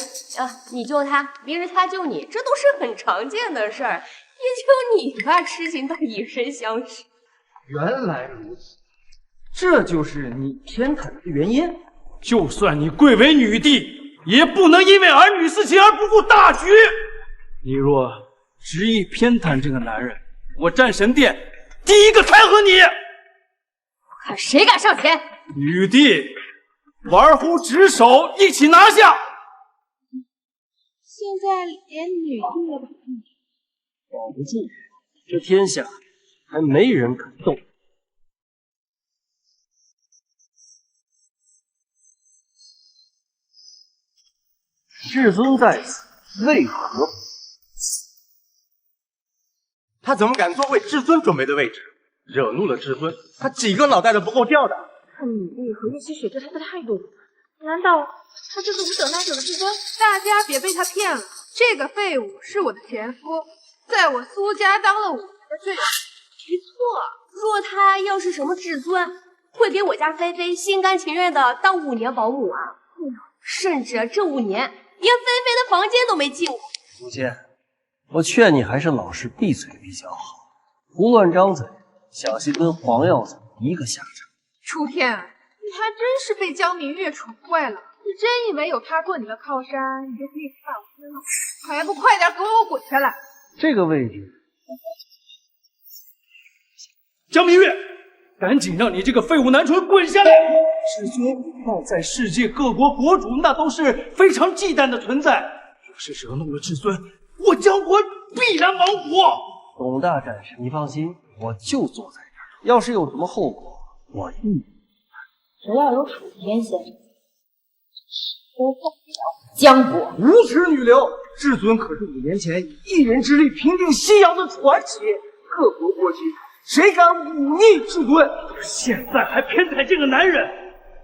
你救他，明日他救你，这都是很常见的事儿。也就你吧，痴情到以身相许。原来如此，这就是你偏袒的原因。就算你贵为女帝，也不能因为儿女私情而不顾大局。你若执意偏袒这个男人，我战神殿第一个弹劾你！看谁敢上前！女帝，玩忽职守，一起拿下！现在连女帝也保不住，这天下还没人敢动。至尊在此，为何不死？他怎么敢坐为至尊准备的位置？惹怒了至尊，他几个脑袋都不够掉的。看女帝和玉溪雪对他的态度，难道他就是无等待者的至尊？大家别被他骗了，这个废物是我的前夫，在我苏家当了5年的罪人。没错，若他要是什么至尊，会给我家菲菲心甘情愿的当5年保姆啊？甚至这5年连菲菲的房间都没进过。楚仙，我劝你还是老实闭嘴比较好，胡乱张嘴，小心跟黄药子一个下场。楚天，你还真是被江明月宠坏了。你真以为有他做你的靠山，你就可以放心了？还不快点给我滚下来！这个位置，江明月，赶紧让你这个废物男纯滚下来！至尊放在世界各国国主那都是非常忌惮的存在，要是惹怒了至尊，我江国必然亡国。董大战士，你放心，我就坐在这儿，要是有什么后果，我一无只要有楚天先生，都代表江国。无耻女流！至尊可是5年前以一人之力平定西洋的传奇，各国国君谁敢忤逆至尊？现在还偏袒这个男人，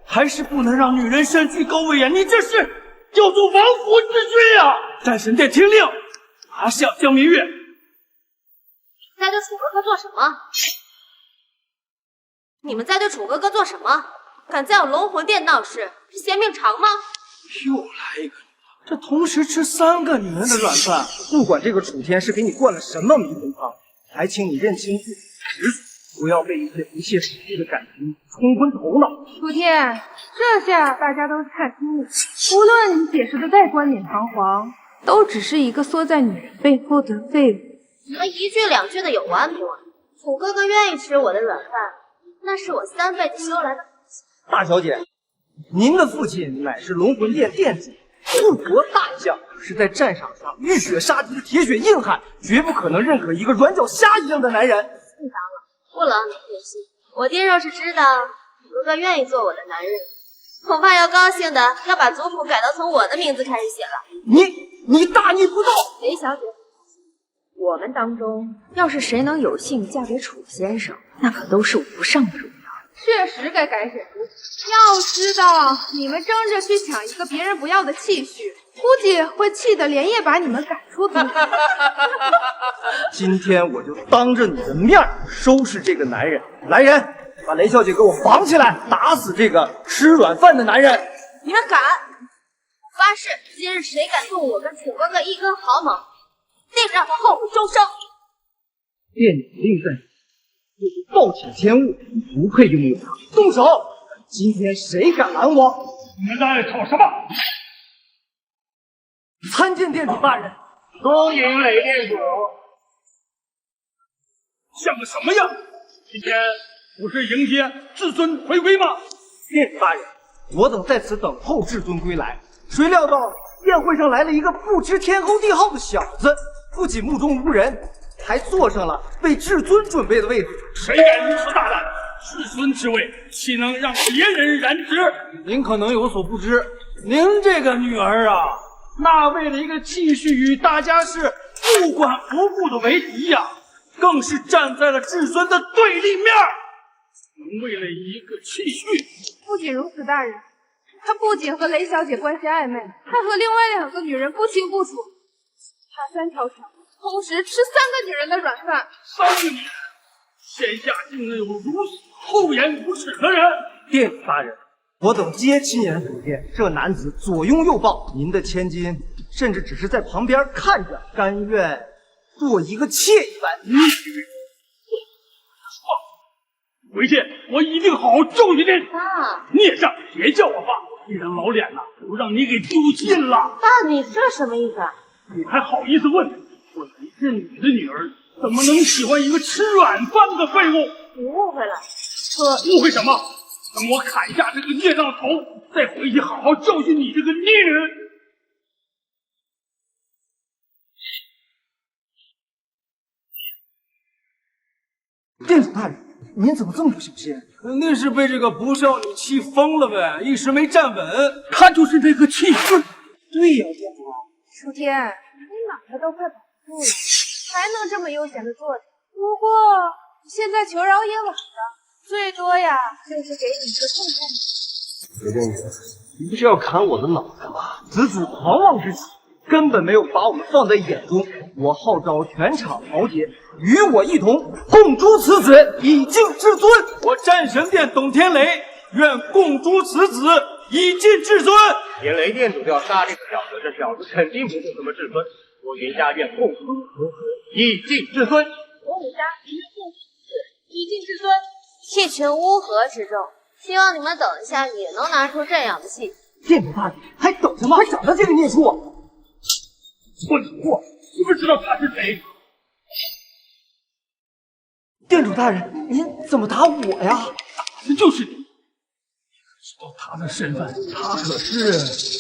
还是不能让女人身居高位呀！你这是叫做亡国之君呀！战神殿听令，拿下江明月！在对楚哥哥做什么？你们在对楚哥哥做什么？敢在我龙魂殿闹事，是嫌命长吗？又来一个，这同时吃3个女人的软饭，不管这个楚天是给你灌了什么迷魂汤，还请你认清自己的实力，不要被一些不切实际的感情冲昏头脑。楚天，这下大家都看清了，无论你解释的再冠冕堂皇，都只是一个缩在女人背后的废物。你们1句2句的有完没完？楚哥哥愿意吃我的软饭，那是我3辈子修来的。大小姐，您的父亲乃是龙魂殿殿主，护国大将，是在战场上浴血杀敌的铁血硬汉，绝不可能认可一个软脚虾一样的男人。不当了，不劳你费心。我爹要是知道楚哥哥愿意做我的男人，恐怕要高兴的要把族谱改到从我的名字开始写了。你大逆不道！雷小姐，我们当中要是谁能有幸嫁给楚先生，那可都是无上的荣耀。确实该改写族谱。要知道，你们争着去抢一个别人不要的气序，估计会气得连夜把你们赶出族谱。今天我就当着你的面收拾这个男人。来人，把雷小姐给我绑起来，打死这个吃软饭的男人！你们敢？我发誓，今日谁敢动我跟楚哥哥一根毫毛，定让他后悔终生。殿主令在，就是暴殄天物，不配拥有他。动手！今天谁敢拦我？你们在吵什么？参见殿主大人。恭迎雷殿主。像个什么样？今天不是迎接至尊回归吗？殿主大人，我等在此等候至尊归来，谁料到宴会上来了一个不知天高地厚的小子，不仅目中无人，还坐上了为至尊准备的位置。谁敢如此大胆？至尊之位，岂能让别人染指？您可能有所不知，您这个女儿啊，那为了一个继续与大家是不管不顾的为敌呀，更是站在了至尊的对立面。为了一个继续，不仅如此，大人，他不仅和雷小姐关系暧昧，还和另外2个女人不清不楚，他3条船，同时吃3个女人的软饭。3个女人，天下竟能有如此厚颜无耻的人！殿主大人，我等皆亲眼所见，这男子左拥右抱，您的千金甚至只是在旁边看着，甘愿做一个妾一般。回去我一定好好教育你。爸，孽障，别叫我爸，我一张老脸了，都让你给丢尽了。爸，你这什么意思啊？你还好意思问？我一是你的女儿，怎么能喜欢一个吃软饭的废物？你误会了。误会什么？等我砍下这个孽障头，再回去好好教训你这个孽人。殿主大人，您怎么这么不小心？肯定是被这个不少女气疯了呗，一时没站稳。他就是那个气质。对呀，殿主。楚天，你脑袋都快跑住了，还能这么悠闲的坐着？不过现在求饶也晚了，最多呀就是给你一个痛痛。雷殿主，你不是要砍我的脑袋吗？子子狂妄之极，根本没有把我们放在眼中。我号召全场豪杰，与我一同共诛此子，以敬至尊。我战神殿董天雷愿共诛此子，以敬至尊。连雷店主都要杀这个小子，这小子肯定不是什么至尊。我云家愿共同和合，以尽至尊。我武家愿共同以尽至尊。一群乌合之众，希望你们等一下也能拿出这样的气。店主大人，还等什么？还想着这个孽畜？混货！知不知道他是谁？店主大人，您怎么打我呀？打的就是你！你可知道他的身份？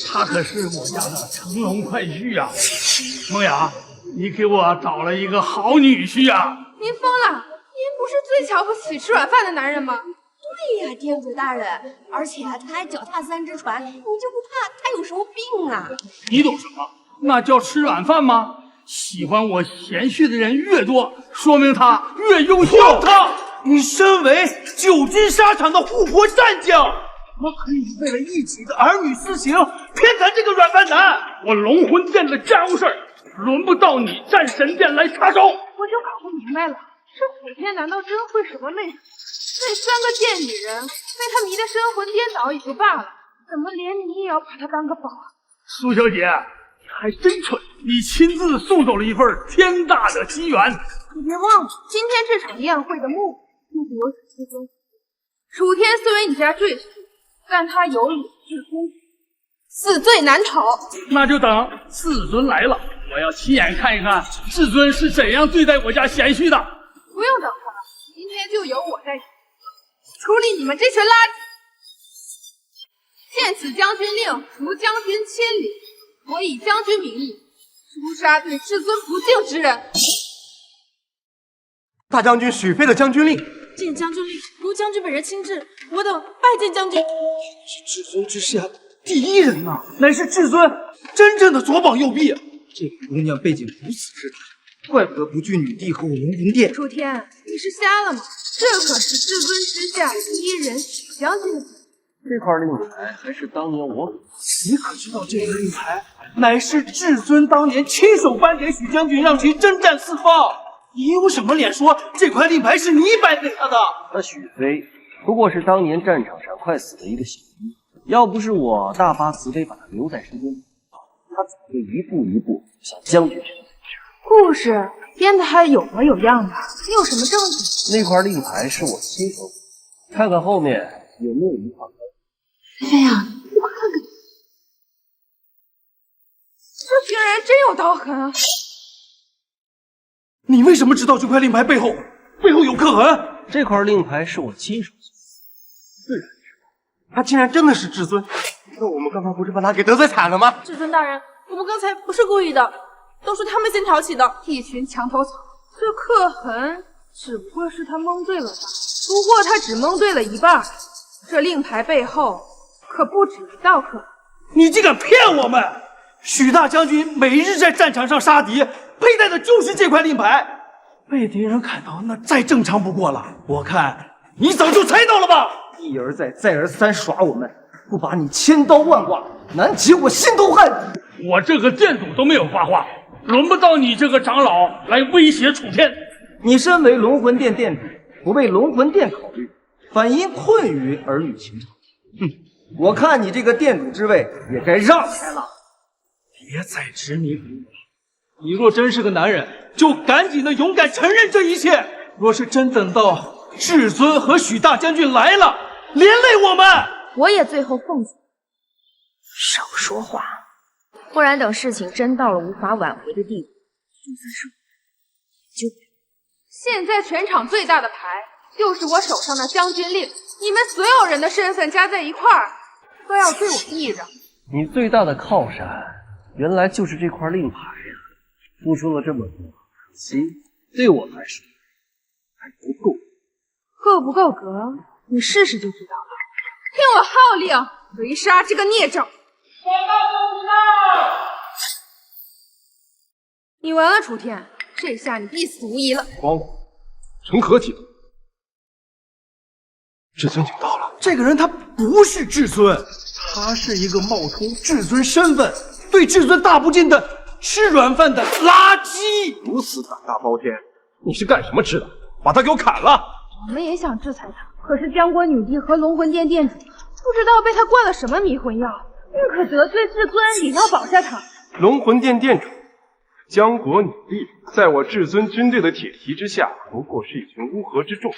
他可是我家的乘龙快婿啊！梦雅，你给我找了一个好女婿啊！您疯了！您不是最瞧不起吃软饭的男人吗？对呀，店主大人，而且他还脚踏3只船，你就不怕他有什么病啊？你懂什么？那叫吃软饭吗？喜欢我贤婿的人越多，说明他越优秀。你身为久经沙场的护国战将，怎么可以为了一己的儿女私情偏袒这个软饭男？我龙魂殿的家务事儿，轮不到你战神殿来插手。我就搞不明白了，这楚天难道真会什么内术？那3个贱女人被他迷得神魂颠倒也就罢了，怎么连你也要把他当个宝啊？苏小姐，你还真蠢！你亲自送走了一份天大的机缘。可别忘了，今天这场宴会的目的就是有请至尊。楚天虽为你家赘婿，但他有辱至尊，死罪难逃。那就等至尊来了，我要亲眼看一看至尊是怎样对待我家贤婿的。不用等他了，今天就由我在处理你们这群垃圾。现此将军令，除将军千里。我以将军名义诛杀对至尊不敬之人。大将军许飞的将军令，见将军令，如将军本人亲至，我等拜见将军。是至尊之下第一人呐，乃是至尊真正的左膀右臂。这个姑娘背景如此之大，怪不得不惧女帝和我龙魂殿。楚天，你是瞎了吗？这可是至尊之下第一人许将军的子。这块令牌还是当年我给的。你可知道这个令牌乃是至尊当年亲手颁给许将军，让其征战四方。你有什么脸说这块令牌是你颁给他的？那许飞不过是当年战场上快死的一个小兵，要不是我大发慈悲把他留在身边，他怎么会一步一步向将军去？故事编的还有模有样的，你有什么证据？那块令牌是我亲手的，看看后面有没有一块。飞呀，你快看看，这群人真有刀痕啊！你为什么知道这块令牌背后有刻痕？这块令牌是我亲手做的，自然知道。他竟然真的是至尊，那我们刚刚不是把他给得罪惨了吗？至尊大人，我们刚才不是故意的，都是他们先挑起的。一群墙头草，这刻痕只不过是他蒙对了吧？不过他只蒙对了一半，这令牌背后可不止一道刻痕。你竟敢骗我们！许大将军每日在战场上杀敌，佩戴的就是这块令牌。被敌人看到，那再正常不过了。我看你早就猜到了吧？一而再，再而三耍我们，不把你千刀万剐，难解我心头恨。我这个店主都没有发话，轮不到你这个长老来威胁楚天。你身为龙魂殿殿主，不为龙魂殿考虑，反因困于儿女情长。哼，我看你这个店主之位也该让开了。别再执迷不悟了。你若真是个男人，就赶紧的勇敢承认这一切。若是真等到至尊和许大将军来了，连累我们，我也最后奉劝少说话，不然等事情真到了无法挽回的地步，就算是我也救不了。现在全场最大的牌就是我手上的将军令，你们所有人的身份加在一块儿，都要对我避让。你最大的靠山，原来就是这块令牌呀！付出了这么多，可惜对我来说还不够。够不够格，你试试就知道了。听我号令，围杀这个孽障！你完了，楚天，这下你必死无疑了。光武，成何体统？至尊警到了。这个人他不是至尊，他是一个冒充至尊身份，对至尊大不敬的吃软饭的垃圾。如此胆大包天，你是干什么吃的？把他给我砍了！我们也想制裁他，可是江国女帝和龙魂殿殿主不知道被他灌了什么迷魂药，宁可得罪至尊，也要保下他。龙魂殿殿主江国女帝，在我至尊军队的铁蹄之下，不过是一群乌合之众。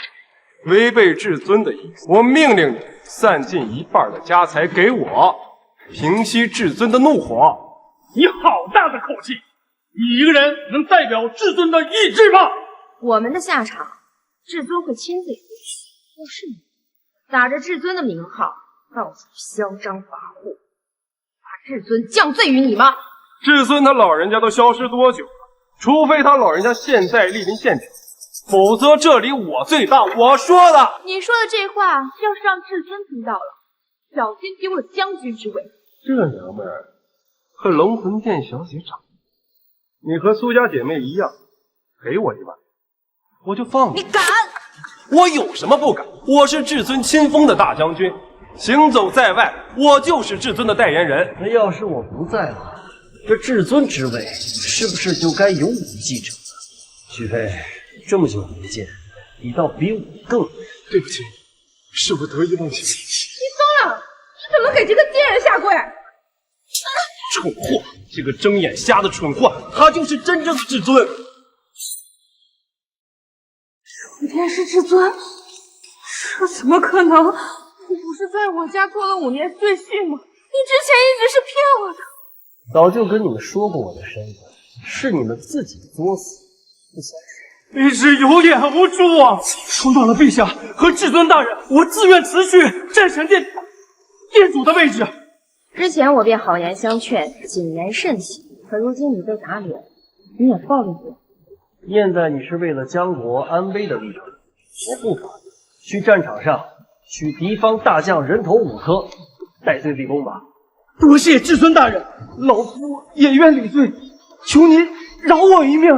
违背至尊的意思，我命令你散尽一半的家财给我，平息至尊的怒火。你好大的口气！你一个人能代表至尊的意志吗？我们的下场，至尊会亲自出去。要是你打着至尊的名号，到处嚣张跋扈，把至尊降罪于你吗？至尊他老人家都消失多久了？除非他老人家现在莅临现场，否则这里我最大。我说的。你说的这话要是让至尊听到了，小心丢了将军之位。这娘们儿和龙魂殿小姐长，你和苏家姐妹一样，给我1万，我就放你。你敢？我有什么不敢？我是至尊亲封的大将军，行走在外，我就是至尊的代言人。那要是我不在了，这至尊之位是不是就该由你继承了？许飞，这么久没见，你倒比我更……对不起，是我得意忘形。你疯了？你怎么给这个贱人下跪？蠢货！这个睁眼瞎的蠢货，他就是真正的至尊。楚天是至尊？这怎么可能？你不是在我家做了5年赘婿吗？你之前一直是骗我的。早就跟你们说过我的身份，是你们自己作死，不想说。一直有眼无珠啊！冲到了陛下和至尊大人，我自愿辞去战神殿主的位置。之前我便好言相劝，谨言慎行，可如今你被打脸，你也暴露过。现在你是为了江国安危的立场，我不反对。去战场上取敌方大将人头5颗，戴罪立功吧。多谢至尊大人，老夫也愿理罪，求您饶我一命。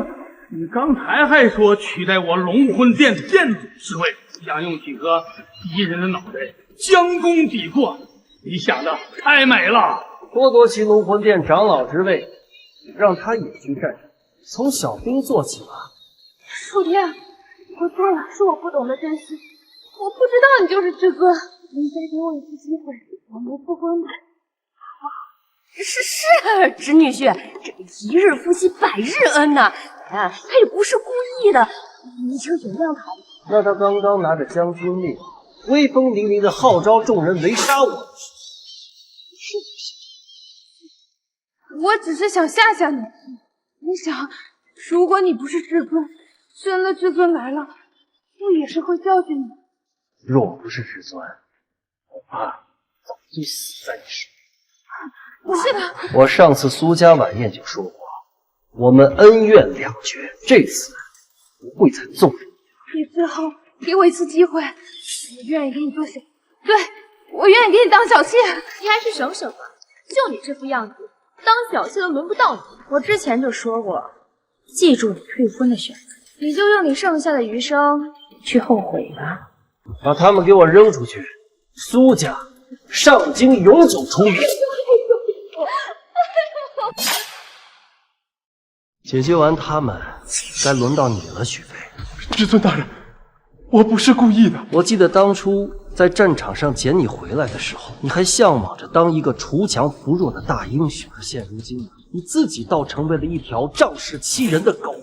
你刚才还说取代我龙魂殿的殿主之位，想用几个敌人的脑袋将功抵过，你想的太美了。剥夺其龙魂殿长老之位，让他也去战场，从小兵做起吧。楚天，我错了，是我不懂得珍惜，我不知道你就是至尊。你再给我一次机会，我们复婚吧。是，侄女婿，这一日夫妻百日恩呐，他也不是故意的，你就原谅他吧。那他刚刚拿着将军令，威风凛凛的号召众人围杀我，我只是想吓吓你。你想，如果你不是至尊，真的至尊来了，不也是会教训你？若我不是至尊，恐怕早就死在你手里。不是的，我上次苏家晚宴就说过，我们恩怨两绝，这次不会再纵容你。最后给我一次机会，我愿意给你做小，对，我愿意给你当小妾。你还是省省吧，就你这副样子，当小妾都轮不到你。我之前就说过，记住你退婚的选择，你就用你剩下的余生去后悔吧。把他们给我扔出去！苏家上京永久除名。解决完他们，该轮到你了，许飞。至尊大人，我不是故意的。我记得当初在战场上捡你回来的时候，你还向往着当一个锄强扶弱的大英雄。可现如今，你自己倒成为了一条仗势欺人的狗。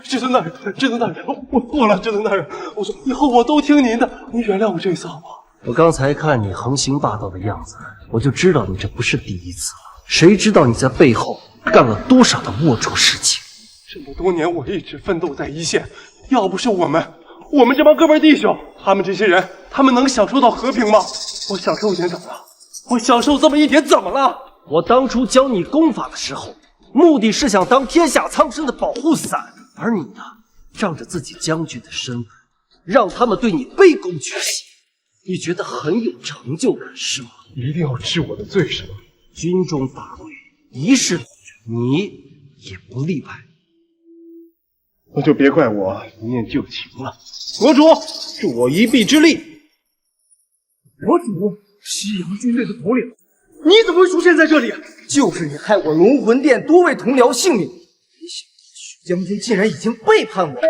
至尊大人，至尊大人，我错了，至尊大人，我说以后我都听您的，您原谅我这一次好不好？我刚才看你横行霸道的样子，我就知道你这不是第一次了。谁知道你在背后干了多少的龌龊事情？这么多年我一直奋斗在一线，要不是我们这帮哥们弟兄，他们这些人，他们能享受到和平吗？我享受一点怎么了？我享受这么一点怎么了？我当初教你功法的时候，目的是想当天下苍生的保护伞，而你呢，仗着自己将军的身份，让他们对你卑躬屈膝，你觉得很有成就感是吗？一定要治我的罪是吗？军中法规一视同仁，你也不例外。那就别怪我一念旧情了。国主，助我一臂之力。国主，西洋军队的头领，你怎么会出现在这里？就是你害我龙魂殿多位同僚性命，没想到许将军竟然已经背叛我，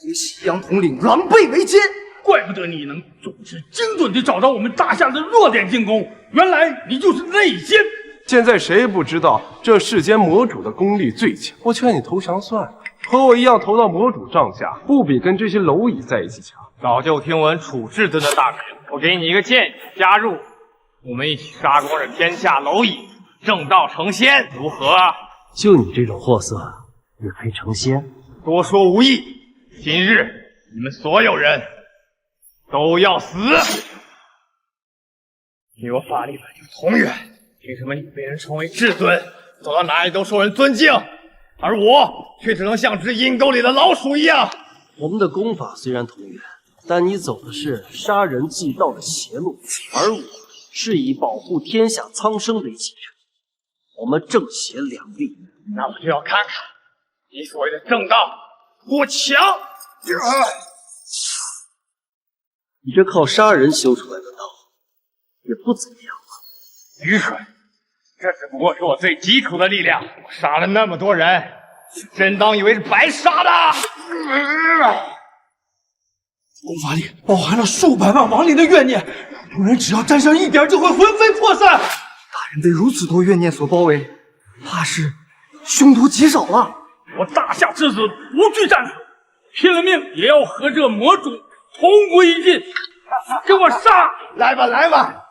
与西洋统领狼狈为奸。怪不得你能总是精准地找到我们大夏的弱点进攻，原来你就是内奸。现在谁不知道这世间魔主的功力最强？我劝你投降算了，和我一样投到魔主帐下，不比跟这些蝼蚁在一起强。早就听闻楚至尊的大名，我给你一个建议，加入，我们一起杀光这天下蝼蚁，正道成仙，如何？就你这种货色，也配成仙？多说无益，今日你们所有人都要死！你我法力本就同源，凭什么你被人称为至尊，走到哪里都受人尊敬，而我却只能像只阴沟里的老鼠一样？我们的功法虽然同源，但你走的是杀人祭道的邪路，而我是以保护天下苍生为己任。我们正邪两立，那我就要看看你所谓的正道多强！你这靠杀人修出来的道，也不怎么样吧？愚蠢！这只不过是我最基础的力量，我杀了那么多人，真当以为是白杀的？功法里包含了数百万亡灵的怨念，有人只要沾上一点，就会魂飞魄散。大人被如此多怨念所包围，怕是凶徒极少了。我大夏之子不惧战术，拼了命也要和这魔主同归于尽！给我杀！来吧，来吧！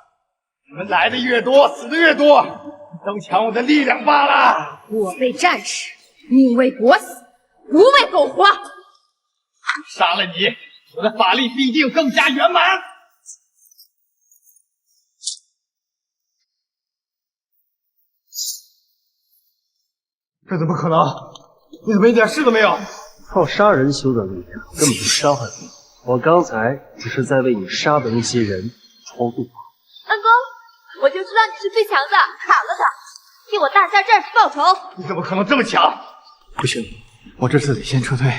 你们来的越多，死的越多，增强我的力量罢了。我为战士，宁为国死，不为苟活。杀了你，我的法力必定更加圆满。这怎么可能？你怎么一点事都没有？靠杀人修的力量根本就伤害不了我。刚才只是在为你杀的那些人超度。恩公，我就知道你是最强的，砍了他，替我大夏战士报仇。你怎么可能这么强？不行，我这次得先撤退。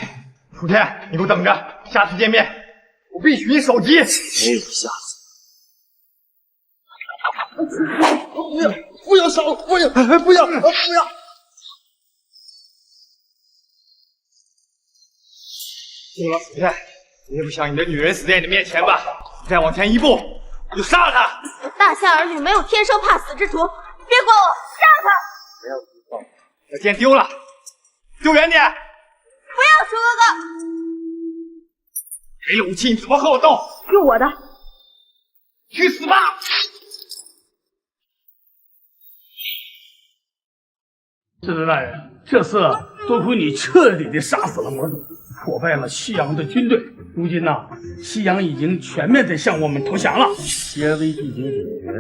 楚天，你给我等着，下次见面我必须你首级。没有下次。不要杀我！不要！不要！不要！行了，楚天，你也不想你的女人死在你的面前吧？你再往前一步，我就杀了她！我大夏儿女没有天生怕死之徒，别管我，杀了他！不要激动，这剑丢了，丢远点！不要，楚哥哥！没了武器，你怎么和我斗？用我的！去死吧！至尊大人，这次多亏你彻底的杀死了魔主，破败了西洋的军队。如今呢，西洋已经全面的向我们投降了。既然危机已经解决，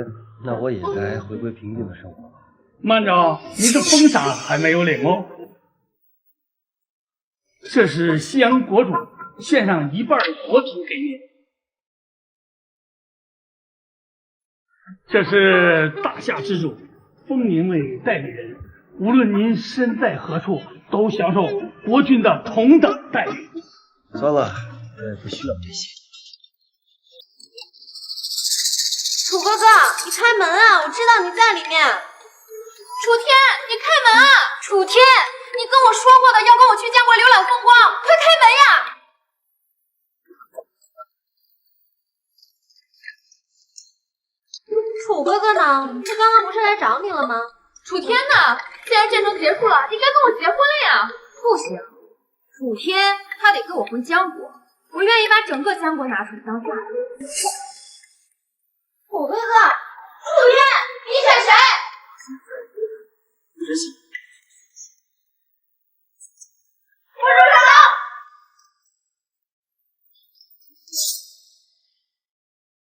那我也该回归平静的生活。慢着，您的封赏还没有领哦。这是西洋国主献上1半国土给您。这是大夏之主封您为代理人，无论您身在何处，都享受国君的同等待遇。算了，我也不需要这些。楚哥哥，你开门啊！我知道你在里面。楚天，你开门啊！楚天，你跟我说过的要跟我去江国浏览风光，快开门呀！楚哥哥呢？他刚刚不是来找你了吗？楚天呢？既然战争结束了，应该跟我结婚了呀！不行，楚天他得跟我回江国，我愿意把整个江国拿出来当嫁妆。楚哥哥，楚天，你选谁？执行。我是小刀。